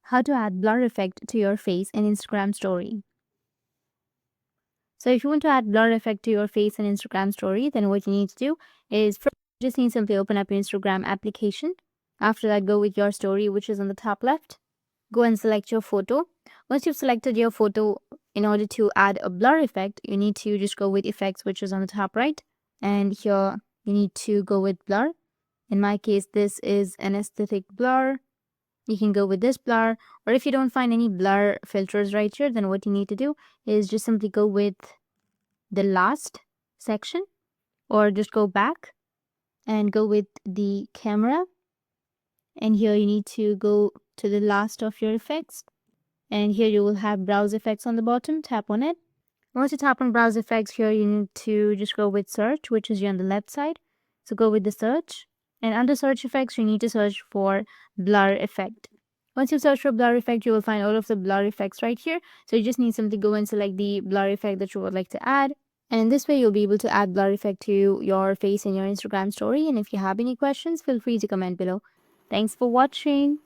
How to add blur effect to your face in Instagram story. So if you want to add blur effect to your face in Instagram story, then what you need to do is first you just need to simply open up your Instagram application. After that, go with your story, which is on the top left. Go and select your photo. Once you've selected your photo, in order to add a blur effect, you need to just go with effects, which is on the top right. And here you need to go with blur. In my case, this is an aesthetic blur. You can go with this blur, or if you don't find any blur filters right here, then what you need to do is just simply go with the last section, or just go back and go with the camera, and here you need to go to the last of your effects, and here you will have browse effects on the bottom. Tap on it. Once you tap on browse effects, here you need to just go with search, which is here on the left side. So go with the search, and under search effects you need to search for blur effect. Once you search for blur effect, you will find all of the blur effects right here. So you just need simply go and select the blur effect that you would like to add. And in this way, you'll be able to add blur effect to your face in your Instagram story. And if you have any questions, feel free to comment below. Thanks for watching.